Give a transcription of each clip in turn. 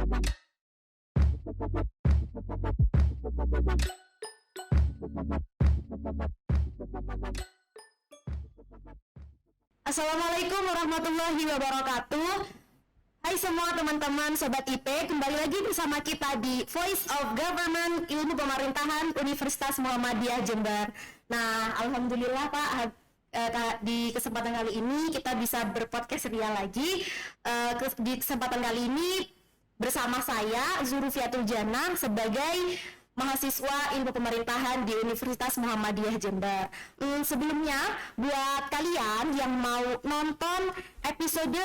Assalamualaikum warahmatullahi wabarakatuh. Hai semua teman-teman Sobat IP, kembali lagi bersama kita di Voice of Government Ilmu Pemerintahan Universitas Muhammadiyah Jember. Nah, alhamdulillah Pak, di kesempatan kali ini kita bisa berpodcast ria lagi. Di kesempatan kali ini bersama saya Zurufiatul Jannah sebagai mahasiswa ilmu pemerintahan di Universitas Muhammadiyah Jember. Sebelumnya, buat kalian yang mau nonton episode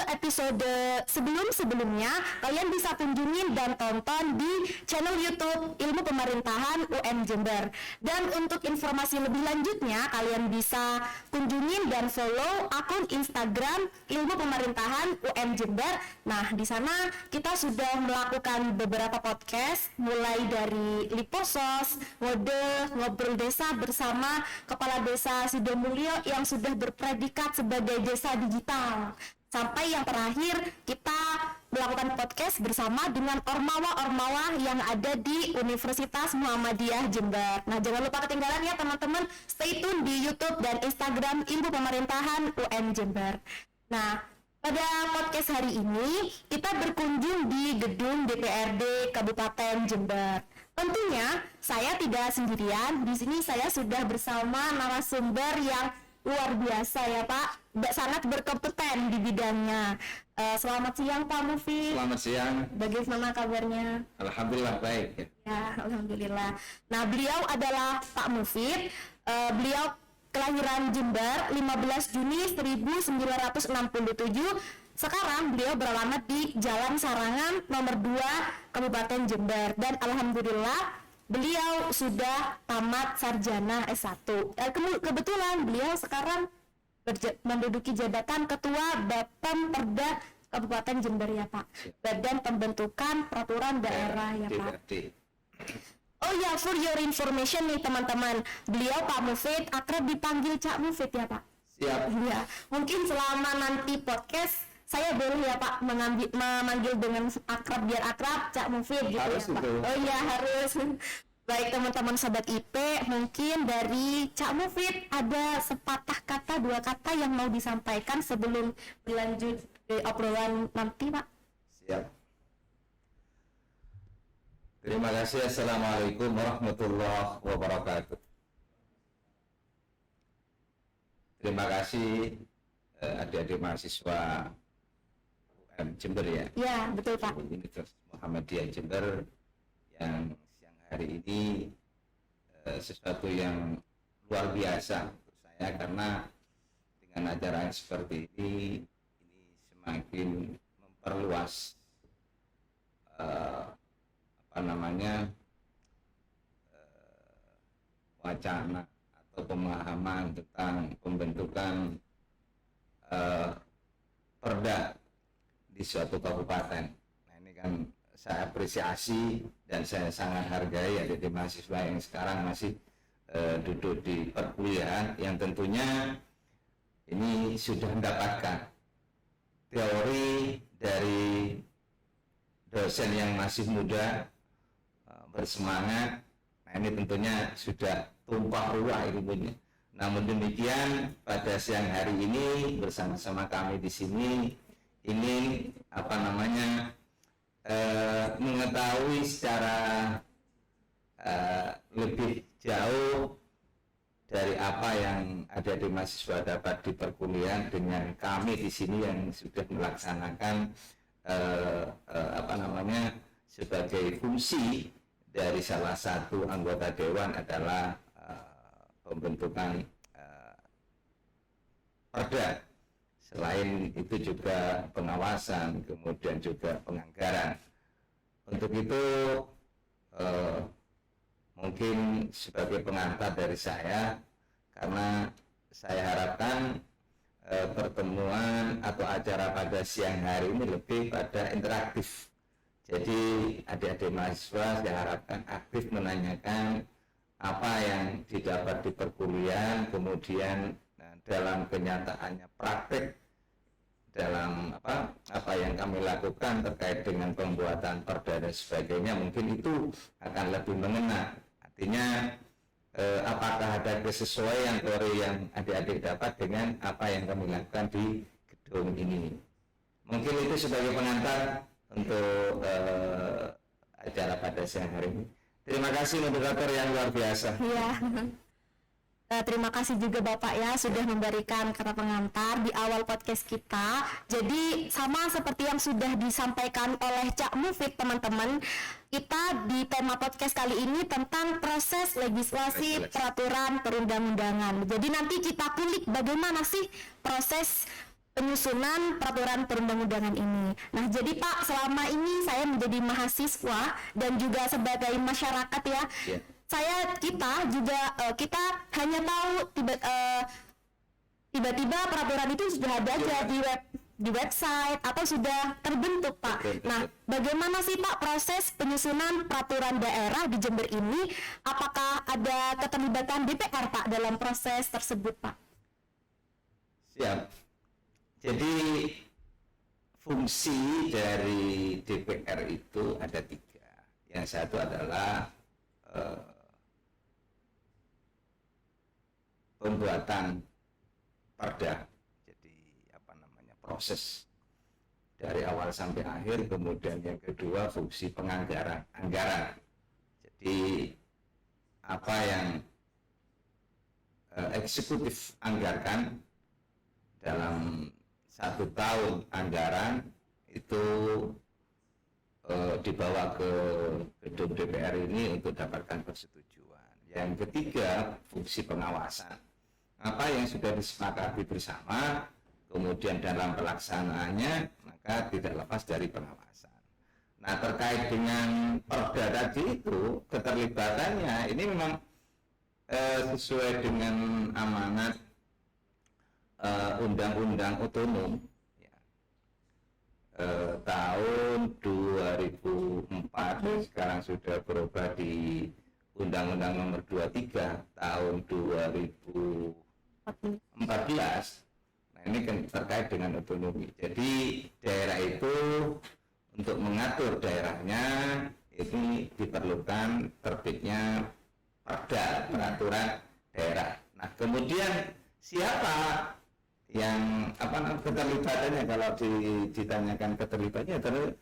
sebelum-sebelumnya, kalian bisa kunjungin dan tonton di channel YouTube Ilmu Pemerintahan UM Jember. Dan untuk informasi lebih lanjutnya, kalian bisa kunjungin dan follow akun Instagram Ilmu Pemerintahan UM Jember. Nah, di sana kita sudah melakukan beberapa podcast, mulai dari Liposos, Ngode, Ngobrol Desa bersama Kepala Desa Sidomulyo yang sudah berpredikat sebagai desa digital. Sampai yang terakhir kita melakukan podcast bersama dengan ormawa-ormawa yang ada di Universitas Muhammadiyah Jember. Nah, jangan lupa ketinggalan ya teman-teman, stay tune di YouTube dan Instagram Ilmu Pemerintahan UM Jember. Nah, pada podcast hari ini kita berkunjung di gedung DPRD Kabupaten Jember. Tentunya saya tidak sendirian. Di sini saya sudah bersama narasumber yang luar biasa ya Pak, sangat berkompeten di bidangnya. Selamat siang Pak Mufid. Selamat siang. Bagaimana kabarnya? Alhamdulillah baik. Ya, alhamdulillah. Nah, beliau adalah Pak Mufid. Beliau kelahiran Jember 15 Juni 1967. Sekarang beliau beralamat di Jalan Sarangan nomor 2 Kabupaten Jember, dan alhamdulillah beliau sudah tamat sarjana S1. Kebetulan beliau sekarang menduduki jabatan Ketua Bapom Perda Kabupaten Jember ya Pak. Badan Pembentukan Peraturan Daerah ya Pak. Oh ya, for your information nih teman-teman, beliau Pak Mufid akrab dipanggil Cak Mufid ya Pak. Siap. Ya, mungkin selama nanti podcast saya boleh ya Pak memanggil dengan akrab, biar akrab Cak Mufid gitu harus ya Pak. Itu. Oh iya, harus. Baik teman-teman Sobat IP, mungkin dari Cak Mufid ada sepatah kata, dua kata yang mau disampaikan sebelum berlanjut ke obrolan nanti Pak. Siap. Terima kasih. Assalamualaikum warahmatullahi wabarakatuh. Terima kasih adik-adik mahasiswa UM Jember ya. Ya, betul Pak. Universitas Muhammadiyah Jember yang siang hari ini sesuatu yang luar biasa untuk saya, karena dengan acara seperti ini semakin memperluas wacana atau pemahaman tentang pembentukan perda di suatu kabupaten. Nah, ini kan saya apresiasi dan saya sangat hargai adik-adik mahasiswa yang sekarang masih duduk di perkuliahan, yang tentunya ini sudah mendapatkan teori dari dosen yang masih muda, bersemangat. Nah, ini tentunya sudah tumpah ruah ilmunya. Namun demikian, pada siang hari ini bersama-sama kami di sini ini mengetahui secara lebih jauh dari apa yang ada di mahasiswa dapat di perkuliahan dengan kami di sini yang sudah melaksanakan sebagai fungsi dari salah satu anggota dewan adalah pembentukan perda. Selain itu juga pengawasan, kemudian juga penganggaran. Untuk itu mungkin sebagai pengantar dari saya, karena saya harapkan pertemuan atau acara pada siang hari ini lebih pada interaktif. Jadi adik-adik mahasiswa saya harapkan aktif menanyakan apa yang didapat di perkuliahan, kemudian dalam kenyataannya praktek dalam apa yang kami lakukan terkait dengan pembuatan perda dan sebagainya, mungkin itu akan lebih mengena. Artinya apakah ada kesesuaian teori yang adik-adik dapat dengan apa yang kami lakukan di gedung ini. Mungkin itu sebagai pengantar untuk acara pada siang hari ini. Terima kasih moderator yang luar biasa. Iya. Terima kasih juga Bapak ya sudah memberikan kata pengantar di awal podcast kita. Jadi sama seperti yang sudah disampaikan oleh Cak Mufid teman-teman, kita di tema podcast kali ini tentang proses legislasi peraturan perundang-undangan. Jadi nanti kita kulik bagaimana sih proses penyusunan peraturan perundang-undangan ini. Nah, jadi Pak, selama ini saya menjadi mahasiswa dan juga sebagai masyarakat ya. Kita hanya tahu tiba-tiba peraturan itu sudah ada aja di website atau sudah terbentuk, Pak. Nah, bagaimana sih Pak proses penyusunan peraturan daerah di Jember ini? Apakah ada keterlibatan DPR Pak dalam proses tersebut, Pak? Siap. Jadi fungsi dari DPR itu ada 3. Yang satu adalah pembuatan perda, jadi proses dari awal sampai akhir. Kemudian yang kedua fungsi anggaran. Jadi apa yang eksekutif anggarkan dalam 1 tahun anggaran itu dibawa ke gedung DPR ini untuk dapatkan persetujuan. Yang ketiga fungsi pengawasan. Apa yang sudah disepakati bersama, kemudian dalam pelaksanaannya maka tidak lepas dari pengawasan. Nah, terkait dengan perda tadi itu keterlibatannya ini memang sesuai dengan amanat Undang-Undang Otonom ya, tahun 2004, sekarang sudah berubah di Undang-Undang Nomor 23 tahun 2014. Nah, ini kan terkait dengan otonomi. Jadi daerah itu untuk mengatur daerahnya ini diperlukan terbitnya perda, peraturan daerah. Nah, kemudian siapa yang keterlibatannya? Kalau ditanyakan keterlibatannya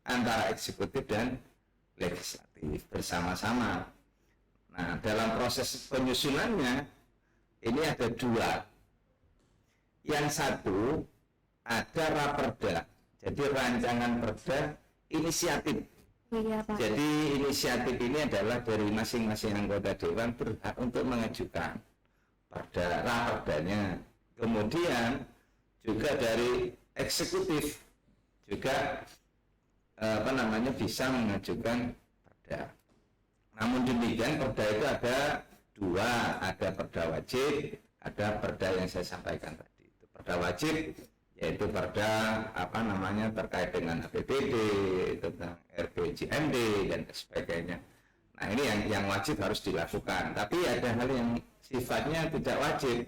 antara eksekutif dan legislatif bersama-sama. Nah, dalam proses penyusunannya ini ada 2. Yang satu ada raperda, jadi rancangan perda inisiatif. Iya, Pak. Jadi inisiatif ini adalah dari masing-masing anggota dewan berhak untuk mengajukan raperdanya. Kemudian juga dari eksekutif juga bisa mengajukan perda. Namun demikian perda itu ada 2, ada perda wajib, ada perda yang saya sampaikan tadi. Itu perda wajib yaitu perda terkait dengan APBD, tentang RPJMD dan sebagainya. Nah, ini yang wajib harus dilakukan. Tapi ada hal yang sifatnya tidak wajib,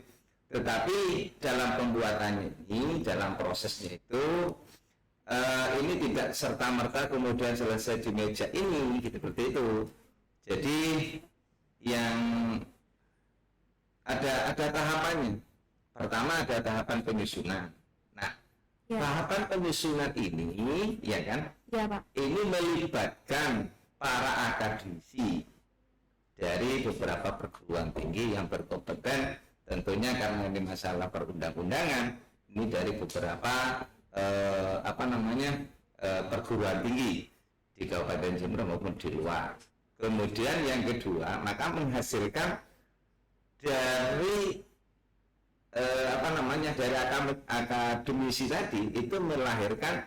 tetapi dalam pembuatannya ini, dalam prosesnya itu ini tidak serta-merta kemudian selesai di meja ini, seperti itu. Jadi yang ada tahapannya. Pertama ada tahapan penyusunan. Nah, tahapan penyusunan ini, ya kan? Ya, Pak. Ini melibatkan para akademisi dari beberapa perguruan tinggi yang berkompeten. Tentunya karena ini masalah perundang-undangan, ini dari beberapa perguruan tinggi di Kabupaten Jember maupun di luar. Kemudian yang kedua, maka menghasilkan dari dari akademisi tadi itu melahirkan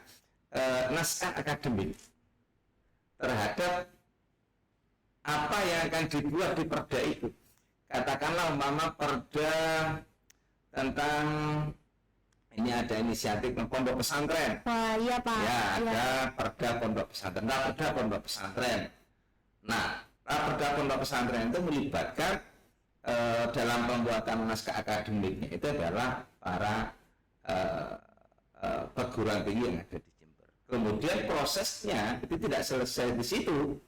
naskah akademik terhadap apa yang akan dibuat di perda itu. Katakanlah perda tentang ini ada inisiatif pondok pesantren. Wah, iya, Pak. Ya, ada perda pondok pesantren. Perda pondok pesantren. Nah, perda pondok pesantren itu melibatkan dalam pembuatan naskah akademiknya itu adalah para perguruan tinggi yang ada di Jember. Kemudian prosesnya itu tidak selesai di situ.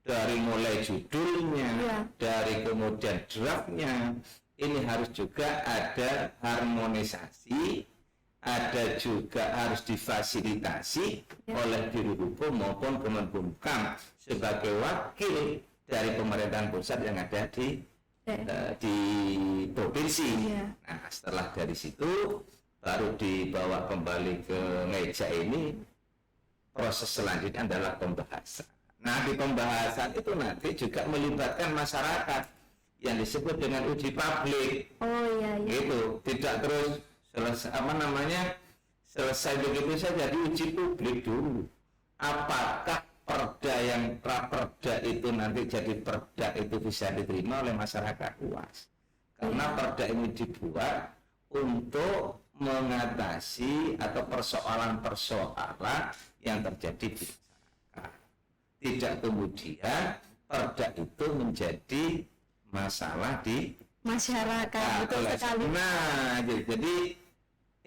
Dari mulai judulnya, dari kemudian draftnya, ini harus juga ada harmonisasi, ada juga harus difasilitasi oleh Biro Hukum maupun Kemenkumham sebagai wakil dari pemerintahan pusat yang ada di provinsi. Nah, setelah dari situ baru dibawa kembali ke meja ini. Proses selanjutnya adalah pembahasan. Nah, di pembahasan itu nanti juga melibatkan masyarakat yang disebut dengan uji publik. Gitu, tidak terus selesai begitu saja, diuji publik dulu. Apakah perda yang praperda itu nanti jadi perda itu bisa diterima oleh masyarakat luas? Karena perda ini dibuat untuk mengatasi atau persoalan-persoalan yang terjadi di masyarakat. Tidak kemudian perda itu menjadi masalah di masyarakat. Betul sekali. Nah, jadi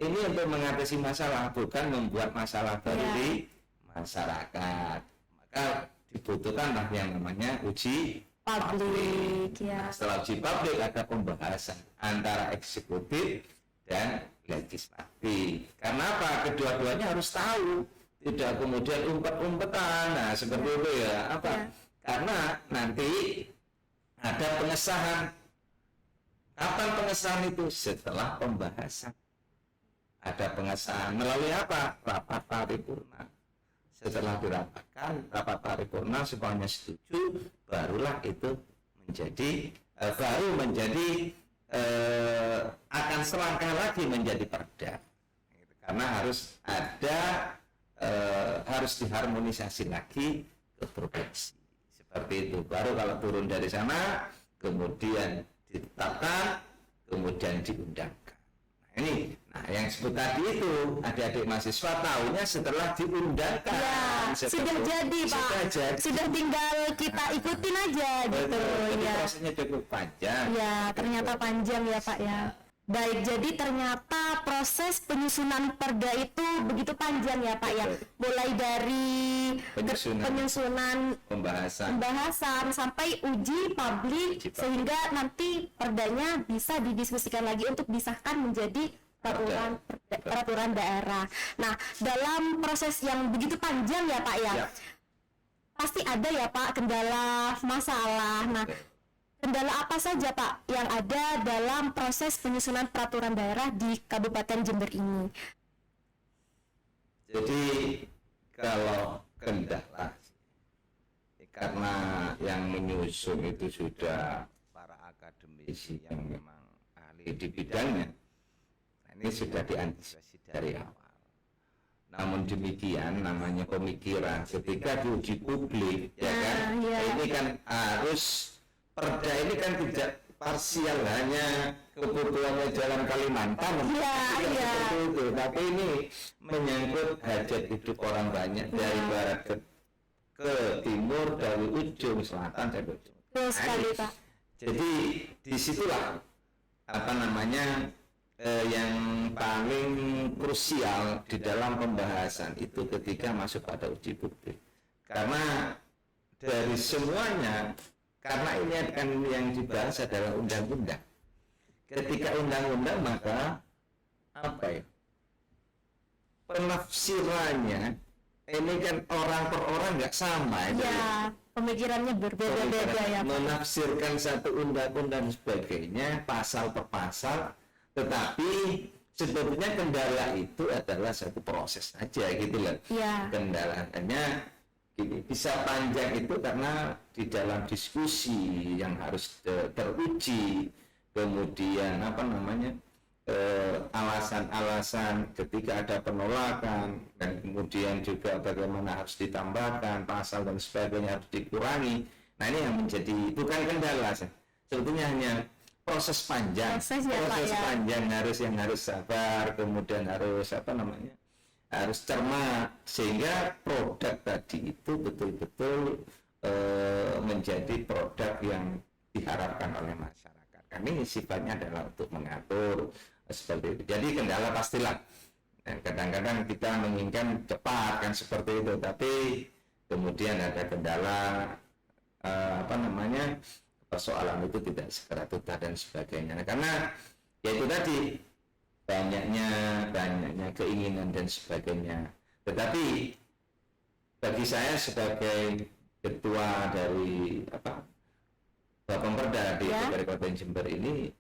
ini untuk mengatasi masalah, bukan membuat masalah baru di masyarakat. Maka dibutuhkanlah yang namanya uji publik. Nah, setelah uji publik ada pembahasan antara eksekutif dan legislatif. Karena apa? Kedua-duanya harus tahu, tidak kemudian umpet-umpetan. Nah, seperti itu ya. Karena nanti ada pengesahan. Kapan pengesahan itu? Setelah pembahasan. Ada pengesahan melalui apa? Rapat paripurna. Setelah dirapatkan rapat paripurna semuanya setuju, barulah itu menjadi akan selangkah lagi menjadi perda. Karena harus harus diharmonisasi lagi ke provinsi. Seperti itu. Baru kalau turun dari sana kemudian ditetapkan, kemudian diundangkan. Nah, yang sebut tadi itu adik-adik mahasiswa tahunya setelah diundangkan. Sudah jadi, Pak. Sudah tinggal kita ikutin aja. Betul, gitu. Jadi prosesnya cukup panjang. Ternyata panjang ya, Pak ya. Baik, jadi ternyata proses penyusunan perda itu begitu panjang ya, Pak ya. Mulai dari penyusunan pembahasan sampai uji publik sehingga nanti perdanya bisa didiskusikan lagi untuk disahkan menjadi peraturan daerah. Nah, dalam proses yang begitu panjang ya, Pak ya. Pasti ada ya, Pak, kendala, masalah. Nah, kendala apa saja, Pak, yang ada dalam proses penyusunan peraturan daerah di Kabupaten Jember ini? Jadi kalau kendala, karena yang menyusun itu sudah para akademisi yang memang ahli di bidangnya, ini sudah diantisipasi dari awal. Namun demikian namanya pemikiran ketika diuji publik, ini kan harus perda ini kan tidak parsial hanya kebutuhannya Jalan Kalimantan, tapi ini menyangkut hajat hidup orang banyak dari barat ke timur, dari ujung selatan sampai ujung. Pak. Jadi disitulah yang paling krusial di dalam pembahasan itu ketika masuk pada uji publik. Karena dari semuanya, karena ini akan yang dibahas adalah undang-undang. Ketika undang-undang maka penafsirannya ini kan orang per orang nggak sama. Pemikirannya berbeda-beda ya. Menafsirkan satu undang-undang dan sebagainya pasal per pasal, tetapi sebetulnya kendala itu adalah satu proses saja gitu loh. Kendalanya bisa panjang itu karena di dalam diskusi yang harus teruji, kemudian alasan-alasan ketika ada penolakan, dan kemudian juga bagaimana harus ditambahkan pasal dan sebagainya harus dikurangi. Nah, ini yang menjadi bukan kendala, sebetulnya hanya proses panjang. Panjang harus sabar, kemudian harus harus cermat, sehingga produk tadi itu betul-betul menjadi produk yang diharapkan oleh masyarakat. Kami sifatnya adalah untuk mengatur seperti itu. Jadi kendala pastilah. Dan kadang-kadang kita menginginkan cepat kan seperti itu, tapi kemudian ada kendala persoalan itu tidak segera tuntas dan sebagainya. Nah, karena ya itu tadi banyaknya keinginan dan sebagainya. Tetapi bagi saya sebagai ketua dari Bapemperda di Kabupaten Jember ini,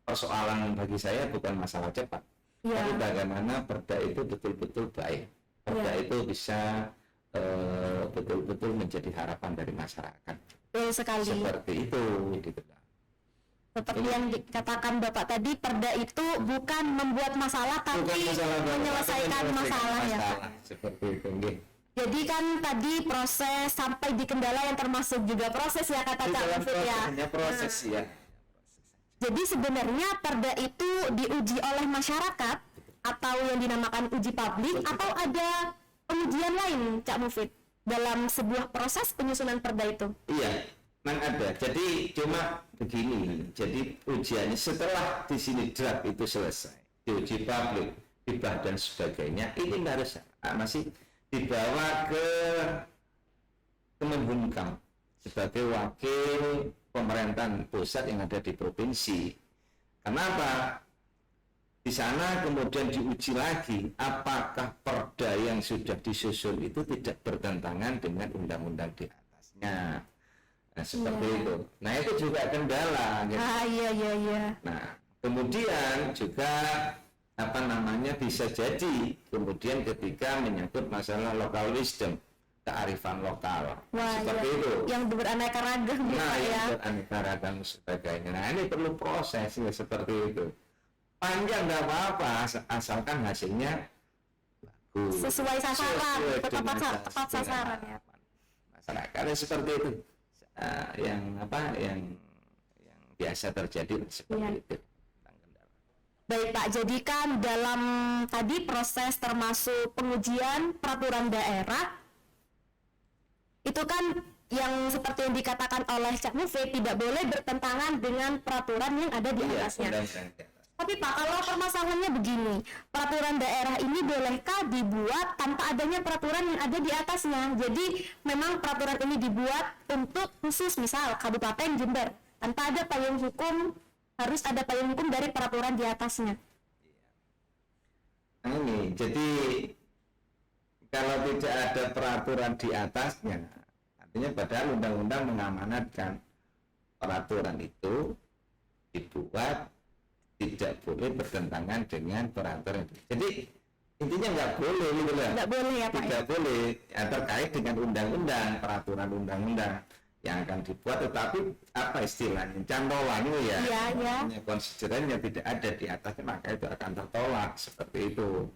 persoalan bagi saya bukan masalah cepat, tapi bagaimana perda itu betul-betul baik, perda itu bisa betul-betul menjadi harapan dari masyarakat. Betul sekali. Seperti itu, gitu. Seperti yang dikatakan Bapak tadi, perda itu bukan membuat masalah, tapi menyelesaikan masalah ya. Seperti itu. Gitu. Jadi kan tadi proses sampai di kendala yang termasuk juga proses ya, kata Cak Mufid ya. Proses ya. Jadi sebenarnya perda itu diuji oleh masyarakat atau yang dinamakan uji publik, atau ada pengujian lain, Cak Mufid, dalam sebuah proses penyusunan perda itu? Iya, memang ada. Jadi cuma begini. Jadi ujiannya setelah di sini draft itu selesai, diuji publik, dibahas dan sebagainya, ini harus masih dibawa ke Kemenhukam sebagai wakil pemerintahan pusat yang ada di provinsi. Kenapa? Di sana kemudian diuji lagi apakah perda yang sudah disusun itu tidak bertentangan dengan undang-undang di atasnya. Nah, seperti itu. Nah, itu juga kendala. Gitu. Iya. Nah, kemudian juga bisa jadi kemudian ketika menyangkut masalah local wisdom, kearifan lokal. Seperti itu. Yang beraneka ragam yang beraneka ragam sebagainya. Nah, ini perlu proses ya, seperti itu. Panjang nggak apa-apa, asalkan hasilnya bagus. Sesuai sasaran, tepat sasaran ya. Masyarakat seperti itu. Yang biasa terjadi seperti itu. Baik Pak, jadi kan dalam tadi proses termasuk pengujian peraturan daerah itu kan yang seperti yang dikatakan oleh Cak Mufid tidak boleh bertentangan dengan peraturan yang ada di atasnya. Tapi Pak, kalau permasalahannya begini, peraturan daerah ini bolehkah dibuat tanpa adanya peraturan yang ada di atasnya? Jadi memang peraturan ini dibuat untuk khusus misal Kabupaten Jember, tanpa ada payung hukum, harus ada payung hukum dari peraturan di atasnya. Nah, ini jadi kalau tidak ada peraturan di atasnya, artinya padahal undang-undang mengamanatkan peraturan itu dibuat tidak boleh bertentangan dengan peraturan itu. Jadi intinya nggak boleh gitu lah. Nggak boleh ya Pak. Tidak boleh ya, terkait dengan undang-undang, peraturan undang-undang yang akan dibuat, tetapi apa istilahnya cantolannya ya, konsiderannya tidak ada di atasnya, maka itu akan tertolak seperti itu.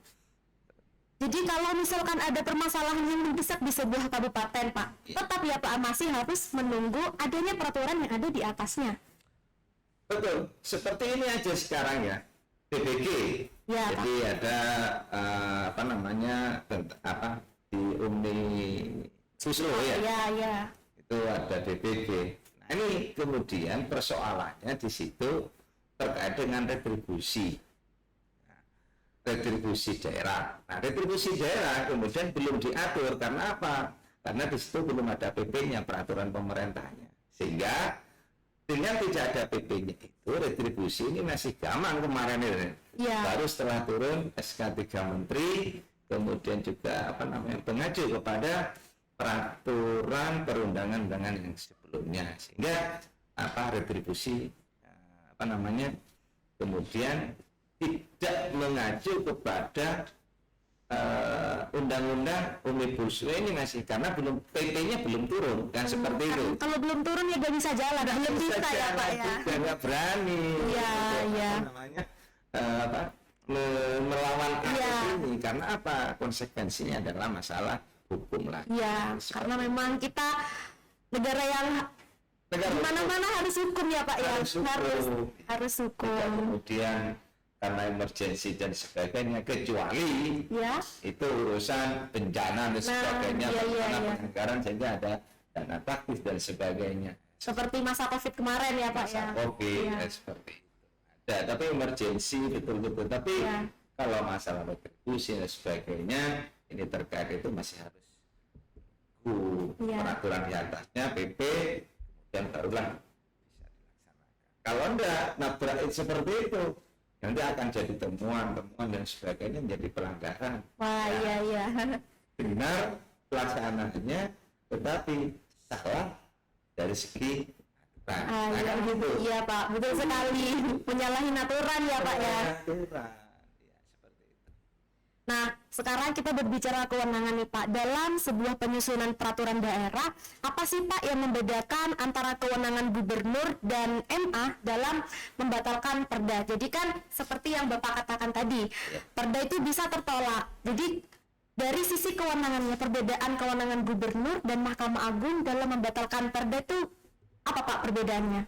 Jadi kalau misalkan ada permasalahan yang mendesak di sebuah kabupaten Pak, tetap ya Pak masih harus menunggu adanya peraturan yang ada di atasnya. Betul, seperti ini aja sekarang ya, PBG. Ya, jadi Pak. Ada di Uni Suslo ya. Iya. Itu ada DPG. Nah, ini kemudian persoalannya di situ terkait dengan retribusi. Retribusi daerah. Nah, retribusi daerah kemudian belum diatur karena apa? Karena di situ belum ada PP-nya, peraturan pemerintahnya. Sehingga dengan tidak ada PP-nya itu retribusi ini masih gampang kemarin ini. Ya. Baru setelah turun SK 3 Menteri, kemudian juga mengacu kepada peraturan perundang-undangan yang sebelumnya, sehingga retribusi kemudian tidak mengacu kepada undang-undang Omnibus Law ini masih, karena belum PP-nya belum turun kan, seperti itu. Kalau belum turun ya gak bisa jalan, belum bisa ya Pak ya. Nggak berani. Iya. Melawan ini karena apa? Konsekuensinya adalah masalah hukum lah. Iya, karena memang kita negara yang mana-mana harus hukum ya Pak ya. Harus hukum. Dan kemudian karena emergensi dan sebagainya, kecuali itu urusan bencana dan sebagainya, anggaran sehingga ada dana taktis dan sebagainya. Seperti masa COVID kemarin ya Pak ya. COVID seperti itu. Ada, tapi emergensi betul-betul. Tapi Kalau masalah retribusi dan sebagainya, ini terkait itu masih harus peraturan di atasnya, PP, dan barulah bisa dilaksanakan. Kalau enggak, nabrak seperti itu, nanti akan jadi temuan dan sebagainya menjadi pelanggaran. Wah, iya. Benar pelaksanaannya, tetapi salah dari segi aturan. Iya, gitu. Iya Pak, betul sekali. Menyalahi aturan ya Pak ya. Aturan, ya seperti itu. Nah, sekarang kita berbicara kewenangan nih Pak. Dalam sebuah penyusunan peraturan daerah, apa sih Pak yang membedakan antara kewenangan gubernur dan MA dalam membatalkan perda? Jadi kan seperti yang Bapak katakan tadi, perda itu bisa tertolak. Jadi dari sisi kewenangannya, perbedaan kewenangan gubernur dan Mahkamah Agung dalam membatalkan perda itu apa Pak perbedaannya?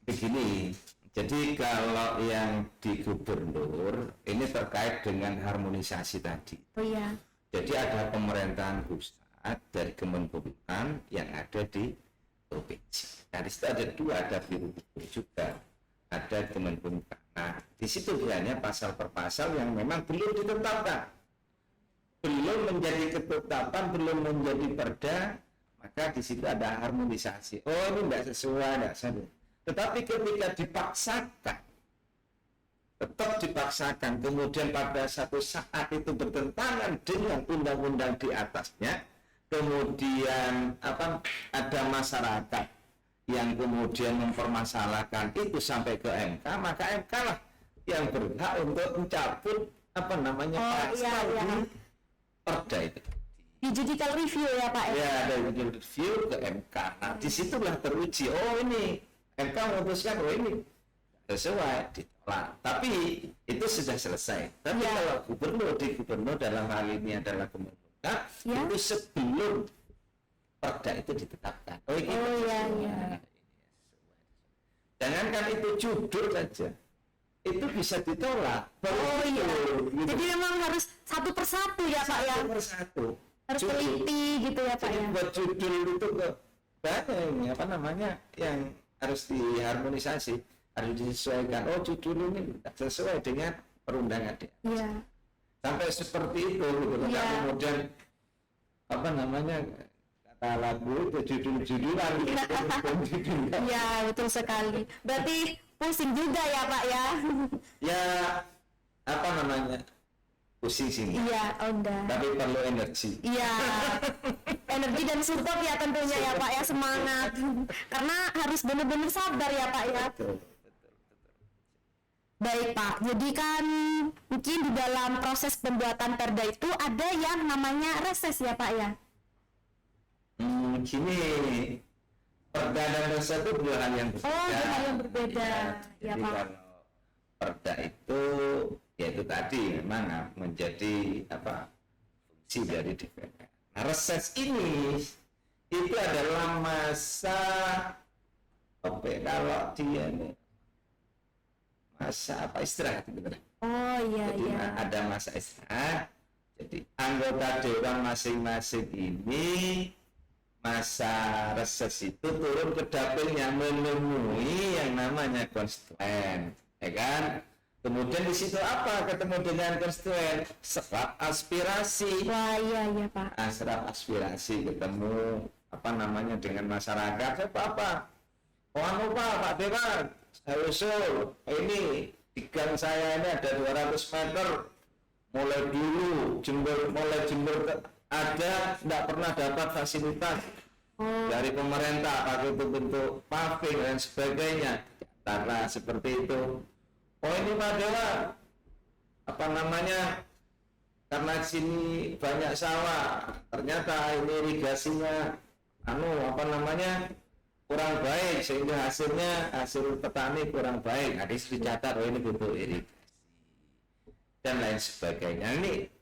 Begini, jadi kalau yang di gubernur ini terkait dengan harmonisasi tadi. Oh iya. Jadi ada pemerintahan pusat dari Kemenkumham yang ada di provinsi. Dari situ ada dua, ada biru juga, ada Kemenkumham. Nah, di situ biasanya pasal per pasal yang memang belum ditetapkan, belum menjadi ketetapan, belum menjadi perda, maka di situ ada harmonisasi. Oh, ini tidak sesuai, tidak sesuai. Tetapi ketika dipaksakan, tetap dipaksakan, kemudian pada satu saat itu bertentangan dengan undang-undang di atasnya, kemudian ada masyarakat yang kemudian mempermasalahkan itu sampai ke MK, maka MK lah yang berhak untuk mencabut pasal di perda itu. Di judicial review ya Pak ya? Ya, ada judicial review ke MK. Nah, disitulah teruji. Oh, ini MK memutuskan, oh ini sesuai, ditolak. Tapi itu sudah selesai. Tapi kalau di gubernur dalam hal ini adalah Kemenkumham, itu sebelum perda itu ditetapkan. Oh, iya. Jangankan itu judul saja, itu bisa ditolak. Gitu. Jadi memang harus satu persatu ya Pak ya? Satu persatu. Harus teliti gitu ya Pak ya? ya? Buat judul itu banyak yang harus diharmonisasi, harus disesuaikan. Oh, judul ini sesuai dengan perundangan dia. Iya. Sampai seperti itu gitu. Kemudian kata lagu itu judul-judulan gitu. Iya, betul sekali. Berarti pusing juga ya Pak ya? Ya, pusing sini. Iya, udah. Tapi perlu energi. Iya. Energi dan support ya tentunya ya Pak ya, semangat. Karena harus benar-benar sabar ya Pak ya. Betul. Baik Pak, jadi kan mungkin di dalam proses pembuatan perda itu ada yang namanya reses ya Pak ya? Gini, perda dan reses itu dua hal yang berbeda. Oh, dua hal yang berbeda. Ya Jadi Pak. kalau perda itu, ya itu tadi memang menjadi fungsi dari DPR. Nah, reses ini itu adalah masa kalau dia masa istirahat gitu. Oh iya. Jadi ada masa istirahat. Jadi anggota dewan masing-masing ini masa reses itu turun ke dapilnya menemui yang namanya konstituen, ya kan? Kemudian di situ ketemu dengan konstituen, serap aspirasi. Wah iya Pak. Serap aspirasi, ketemu dengan masyarakat. Pak Pak Dewan, saya usul ini di gang saya ini ada 200 meter, mulai dulu jember ada tidak pernah dapat fasilitas dari pemerintah, pakai itu bentuk paving dan sebagainya, karena seperti itu. Oh ini Pak Dewan, karena sini banyak sawah, ternyata ini irigasinya kurang baik, sehingga hasil petani kurang baik. Ada dicatat, oh ini butuh irigasi dan lain sebagainya.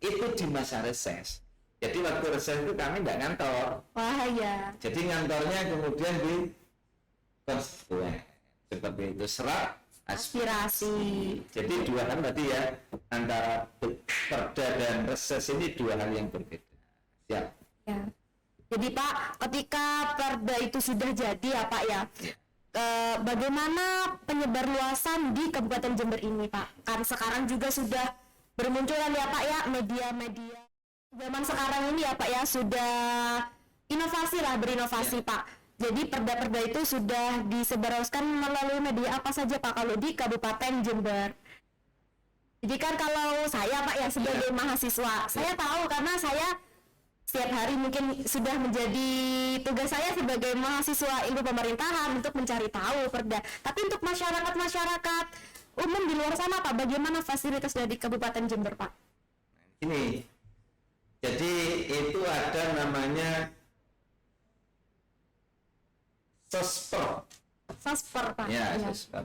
Itu di masa reses. Jadi waktu reses itu kami tidak ngantor. Wah iya. Jadi ngantornya kemudian di konstituen. Seperti itu, serap aspirasi. Jadi dua hal berarti ya, antara perda dan reses ini dua hal yang berbeda. Siap. Ya. Jadi Pak, ketika perda itu sudah jadi ya Pak ya, bagaimana penyebarluasan di Kabupaten Jember ini Pak? Kan sekarang juga sudah bermunculan ya Pak ya media-media zaman sekarang ini ya Pak ya, sudah inovasi lah, berinovasi Pak. Jadi perda-perda itu sudah disebarluaskan melalui media apa saja Pak kalau di Kabupaten Jember? Jadi kan kalau saya Pak ya sebagai mahasiswa, saya tahu karena saya setiap hari mungkin sudah menjadi tugas saya sebagai mahasiswa ilmu pemerintahan untuk mencari tahu perda. Tapi untuk masyarakat umum di luar sana Pak, bagaimana fasilitas dari Kabupaten Jember Pak? Ini, jadi itu ada namanya sosper. Sosper Pak. Ya, Iya. sosper.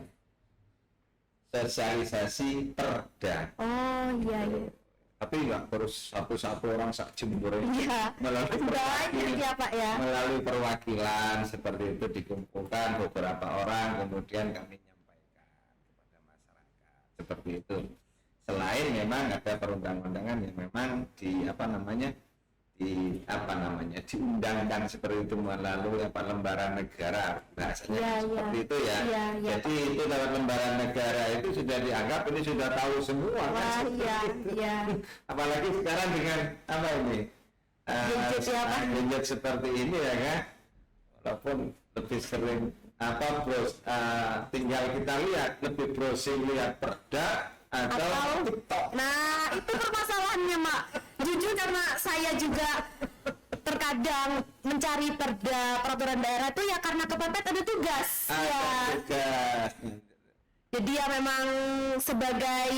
Sosialisasi perda. Oh iya iya. Tapi nggak terus satu-satu orang sak Jember Iya. melalui Banyak ya Pak ya. melalui perwakilan seperti itu dikumpulkan beberapa orang, kemudian kami nyampaikan kepada masyarakat seperti itu. Selain memang ada perundang-undangan yang memang diundangkan seperti itu melalui lembaran negara, bahasanya Iya, seperti iya. itu ya. Iya, iya. Jadi itu lewat lembaran negara itu sudah dianggap ini sudah tahu semua kan. Wah seperti iya itu. iya. Apalagi sekarang dengan apa ini Gadget ya, Pak? gadget seperti ini ya kan, walaupun lebih sering tinggal kita lihat lebih browsing lihat perda atau TikTok. Nah itu permasalahannya Mak. Jujur karena saya juga terkadang mencari perda peraturan daerah itu ya karena kepepet ada tugas. Ya. Tugas. Jadi ya memang sebagai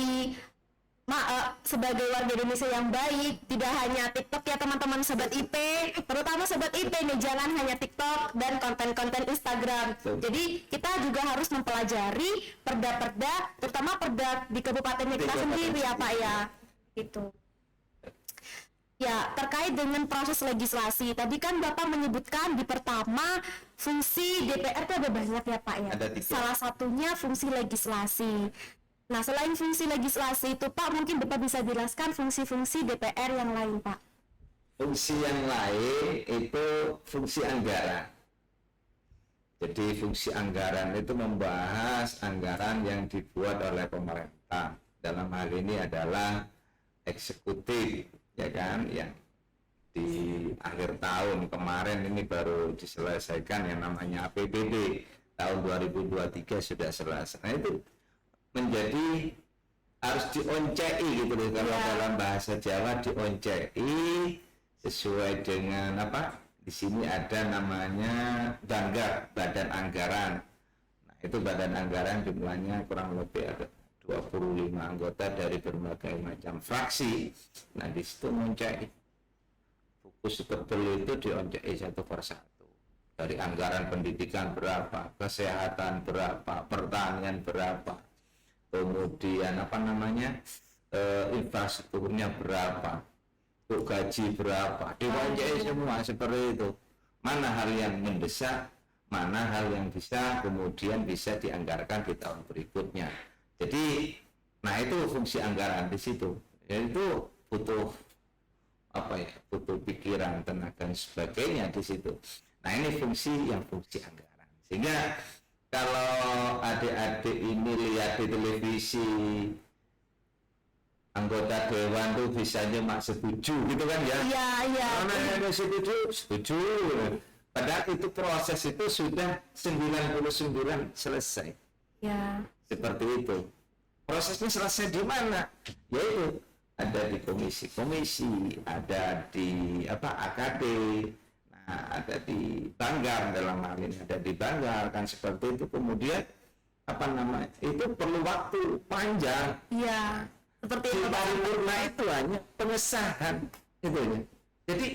warga Indonesia yang baik, tidak hanya TikTok ya teman-teman sobat IP, terutama sobat IP nih, jangan hanya TikTok dan konten-konten Instagram. Betul. Jadi kita juga harus mempelajari perda-perda, terutama perda di kabupatennya kita Di sendiri ya kabupaten Pak ya. Gitu. Ya, terkait dengan proses legislasi, tadi kan Bapak menyebutkan di pertama fungsi DPR itu ada banyak ya Pak ya. Ada 3. Salah satunya fungsi legislasi. Nah, selain fungsi legislasi itu Pak, mungkin Bapak bisa jelaskan fungsi-fungsi DPR yang lain Pak. Fungsi yang lain itu fungsi anggaran. Jadi fungsi anggaran itu membahas anggaran yang dibuat oleh pemerintah. Dalam hal ini adalah eksekutif, ya kan, yang di akhir tahun kemarin ini baru diselesaikan yang namanya APBD tahun 2023 sudah selesai. Nah, itu menjadi harus dioncei gitu loh, kalau dalam bahasa Jawa dioncei sesuai dengan apa? Di sini ada namanya Banggar, Badan Anggaran. Nah, itu Badan Anggaran jumlahnya kurang lebih ada 25 anggota dari berbagai macam fraksi. Nah, di situ ngoncei. Fokus betul itu dioncei satu persatu. Dari anggaran pendidikan berapa, kesehatan berapa, pertanian berapa, kemudian infrastrukturnya berapa, untuk gaji berapa, diwajibkan semua seperti itu. Mana hal yang mendesak, mana hal yang bisa kemudian bisa dianggarkan di tahun berikutnya. Jadi, nah itu fungsi anggaran di situ. Itu butuh butuh pikiran, tenaga dan sebagainya di situ. Nah, ini fungsi anggaran. Sehingga kalau adik-adik ini lihat di televisi anggota dewan tuh bisa cuma setuju gitu kan ya? Iya. Karena setuju. Padahal itu proses itu sudah 99 selesai. Ya. Seperti itu. Prosesnya selesai di mana? Yaitu ada di komisi, ada di AKD, ada di Banggar, dalam hal ini ada di Banggar kan seperti itu. Kemudian itu perlu waktu panjang. Iya, seperti Di itu. paripurna itu hanya pengesahan itu ya. Jadi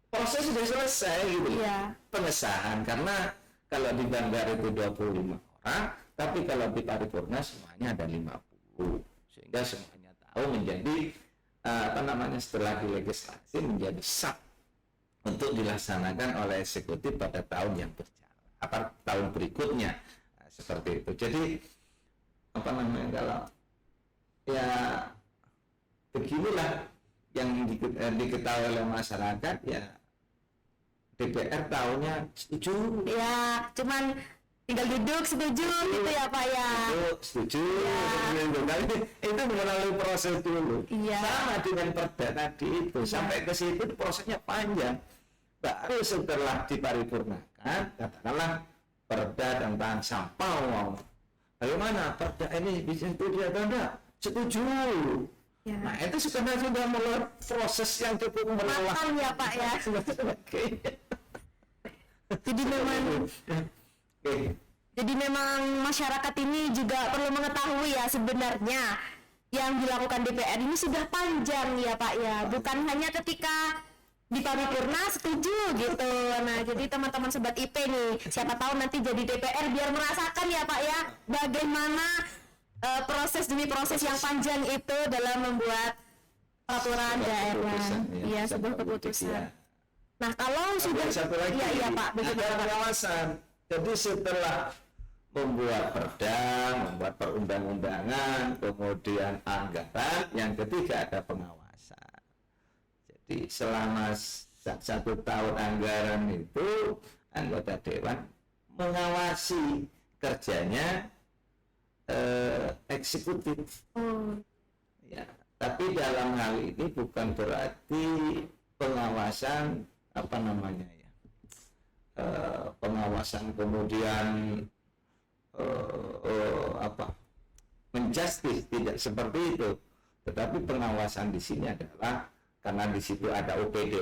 proses sudah selesai gitu. Iya. Pengesahan, karena kalau di Banggar itu 25 orang, tapi kalau di paripurna semuanya ada 50. Sehingga semuanya tahu menjadi setelah dilegislasi menjadi sah untuk dilaksanakan oleh eksekutif pada tahun yang berjalan, tahun berikutnya. Nah, seperti itu. Jadi kalau ya beginilah yang diketahui oleh masyarakat, ya DPR tahunya setuju. Ya, cuman tinggal duduk setuju gitu ya Pak ya. Setuju, seperti itu. Tapi itu melalui proses dulu. Iya. Sama dengan perda tadi itu, sampai ke situ prosesnya panjang. Baru setelah diparipurnakan, katakanlah perda tentang sampah uang. Bagaimana perda ini bisa itu dia tanda? Setuju. Ya. Nah itu sudah melalui proses yang cukup melelahkan Matang ya Pak ya. Jadi memang Jadi memang masyarakat ini juga perlu mengetahui ya sebenarnya yang dilakukan DPR ini sudah panjang ya Pak ya, bukan hanya ketika di paripurna setuju gitu. Nah jadi teman-teman sobat IP nih, siapa tahu nanti jadi DPR biar merasakan ya Pak ya bagaimana proses demi proses yang panjang itu dalam membuat peraturan daerah, ya sebuah keputusan. Nah kalau sudah, satu lagi, iya Pak, ada pengawasan. Jadi setelah membuat perda, membuat perundang-undangan, kemudian anggaran, yang ketiga ada pengawasan. Jadi selama 1 tahun anggaran itu anggota dewan mengawasi kerjanya eksekutif. Ya, tapi dalam hal ini bukan berarti pengawasan pengawasan kemudian menjustis, tidak seperti itu. Tetapi pengawasan di sini adalah karena di situ ada OPD,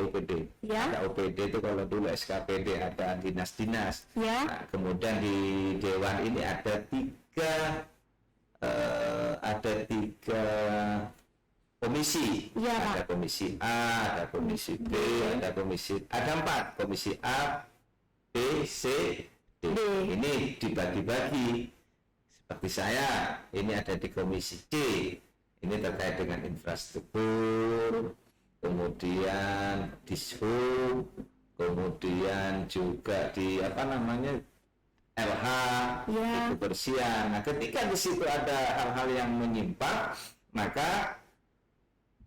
ya. Ada OPD itu kalau dulu SKPD ada dinas-dinas. Ya. Nah, kemudian di dewan ini ada tiga komisi, ya, ada komisi A, ada komisi B, ada 4 komisi A, B, C, D. Ini dibagi-bagi. Seperti saya, ini ada di komisi C. Ini terkait dengan infrastruktur, kemudian dishub, kemudian juga di LH, kebersihan. Nah, ketika di situ ada hal-hal yang menyimpang, maka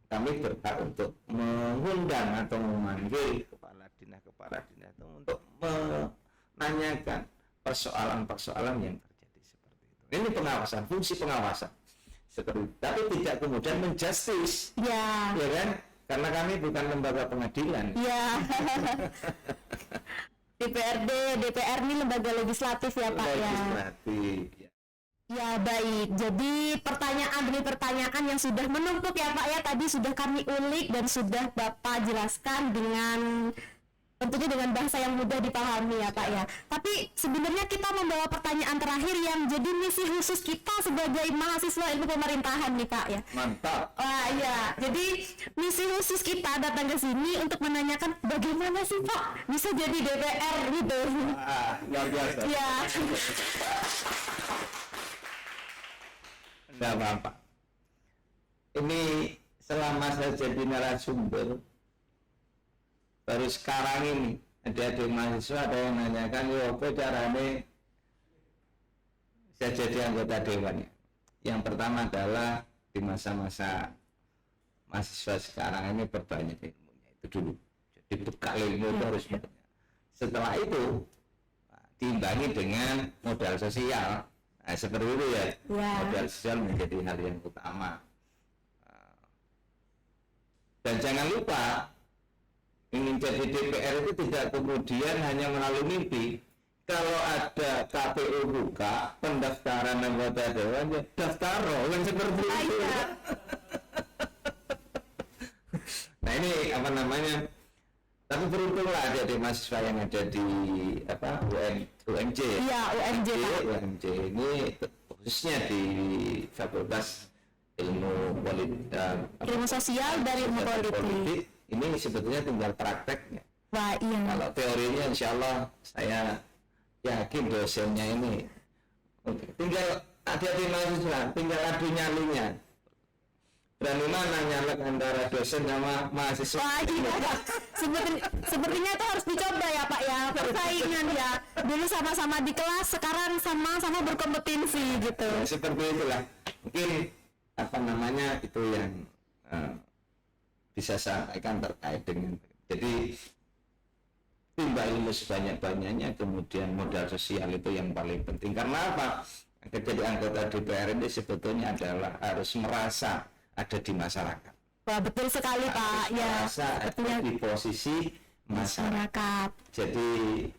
kami berhak untuk mengundang atau memanggil kepala dinas itu untuk menanyakan persoalan-persoalan yang terjadi seperti itu. Ini pengawasan, fungsi pengawasan. Seperti, tapi tidak kemudian menjustis, ya kan? Karena kami bukan lembaga pengadilan. Ya. DPR ini lembaga legislatif ya Pak ya. Legislatif. Ya baik, jadi pertanyaan demi pertanyaan yang sudah menumpuk ya Pak ya, tadi sudah kami ulik dan sudah Bapak jelaskan dengan tentunya dengan bahasa yang mudah dipahami ya Pak ya. Tapi sebenarnya kita membawa pertanyaan terakhir yang jadi misi khusus kita sebagai mahasiswa ilmu pemerintahan nih Pak ya. Mantap. Wah ya, jadi misi khusus kita datang ke sini untuk menanyakan bagaimana sih Pak bisa jadi DPR gitu. Luar biasa. Ya. Enggak apa-apa. Ini selama saya jadi narasumber, baru sekarang ini ada mahasiswa ada yang menanyakan, apa caranya saya jadi anggota dewan. Yang pertama adalah di masa-masa mahasiswa sekarang ini perbanyak ilmunya, itu dulu. Jadi bekal ilmu itu harus banyak. Setelah itu diimbangi dengan modal sosial. Nah, seperti itu ya. Modal sosial menjadi hal yang utama. Dan jangan lupa, ingin jadi DPR itu tidak kemudian hanya melalui mimpi. Kalau ada KPU buka pendaftaran anggota dewan, ya daftar kan seperti itu. Nah ini tapi beruntunglah ada mahasiswa yang ada di UMJ. Iya, UMJ. UMJ ini khususnya di Fakultas Ilmu Sosial dari Ilmu Politik. Ini sebetulnya tinggal prakteknya. Wah, iya. Kalau teorinya insya Allah saya yakin dosennya ini tinggal ada di mahasiswa, tinggal adu nyalinya. Berani mana nyalek antara dosen sama mahasiswa? Wah, iya. Sepertinya itu harus dicoba ya Pak ya, persaingan ya. Dulu sama-sama di kelas, sekarang sama-sama berkompetisi gitu. Ya, seperti itulah. Mungkin itu yang bisa sampaikan terkait dengan. Jadi timba ilmu sebanyak-banyaknya, kemudian modal sosial itu yang paling penting. Karena apa? Jadi anggota DPR ini sebetulnya adalah harus merasa ada di masyarakat. Wah, betul sekali Pak. Ya, Merasa ada di posisi masyarakat. Jadi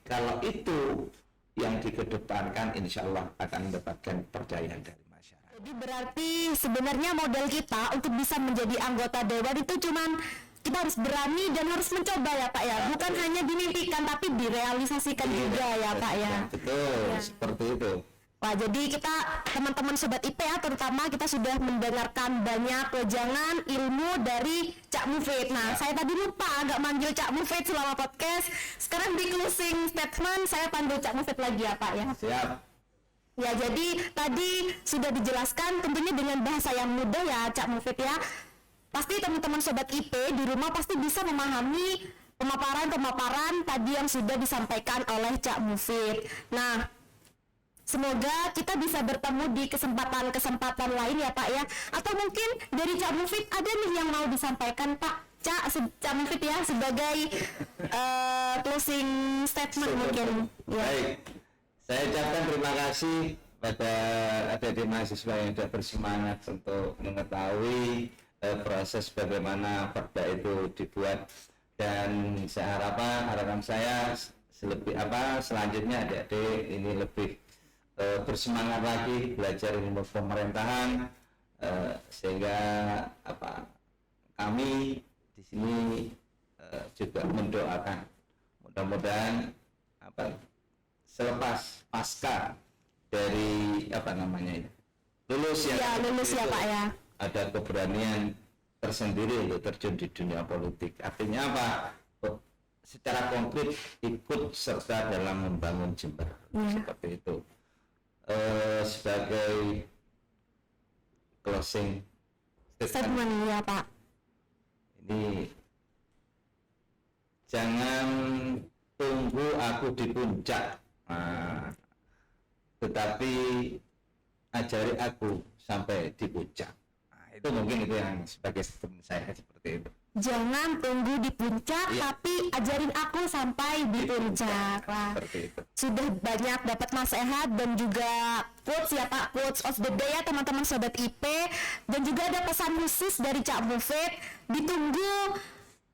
kalau itu yang dikedepankan, insya Allah akan mendapatkan kepercayaan dari masyarakat. Jadi berarti sebenarnya modal kita untuk bisa menjadi anggota dewan itu cuman kita harus berani dan harus mencoba ya Pak ya, bukan hanya dimimpikan tapi direalisasikan juga ya Pak ya. Betul, seperti itu. Wah, jadi kita teman-teman Sobat IPA terutama kita sudah mendengarkan banyak wejangan ilmu dari Cak Mufid. Nah, saya tadi lupa agak manggil Cak Mufid selama podcast. Sekarang di closing statement saya panggil Cak Mufid lagi ya Pak ya. Siap. Ya, jadi tadi sudah dijelaskan tentunya dengan bahasa yang mudah ya Cak Mufid ya. Pasti teman-teman Sobat IP di rumah pasti bisa memahami pemaparan-pemaparan tadi yang sudah disampaikan oleh Cak Mufid. Nah, semoga kita bisa bertemu di kesempatan-kesempatan lain ya Pak ya. Atau mungkin dari Cak Mufid ada nih yang mau disampaikan Pak Cak Mufid ya sebagai closing statement mungkin. Ya. Baik, saya ucapkan terima kasih pada adik-adik mahasiswa yang sudah bersemangat untuk mengetahui proses bagaimana perda itu dibuat, dan saya harapan saya selanjutnya adik-adik ini lebih bersemangat lagi belajar ilmu pemerintahan, sehingga kami di sini juga mendoakan mudah-mudahan selepas pasca dari lulus ya Pak ya, ada keberanian tersendiri untuk terjun di dunia politik. Artinya apa? Secara konkret ikut serta dalam membangun Jember. Seperti itu. Sebagai closing statement ya Pak, ini jangan tunggu aku di puncak, tetapi ajari aku sampai di puncak. Itu mungkin itu yang sebagai statement saya seperti itu. Jangan tunggu di puncak, tapi ajarin aku sampai di puncak. Wah, sudah banyak dapat nasihat dan juga quotes ya Pak, quotes of the day ya teman-teman Sobat IP, dan juga ada pesan khusus dari Cak Mufid. Ditunggu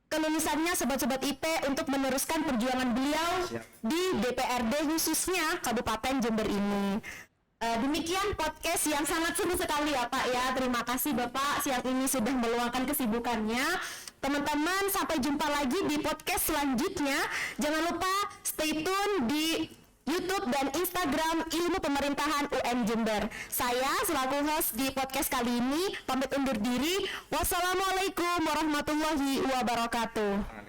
kelulusannya Sobat-Sobat IP untuk meneruskan perjuangan beliau di DPRD khususnya Kabupaten Jember ini. Demikian podcast yang sangat seru sekali ya Pak ya. Terima kasih Bapak siang ini sudah meluangkan kesibukannya. Teman-teman, sampai jumpa lagi di podcast selanjutnya. Jangan lupa stay tune di YouTube dan Instagram Ilmu Pemerintahan UM Jember. Saya selaku host di podcast kali ini pamit undur diri. Wassalamualaikum warahmatullahi wabarakatuh.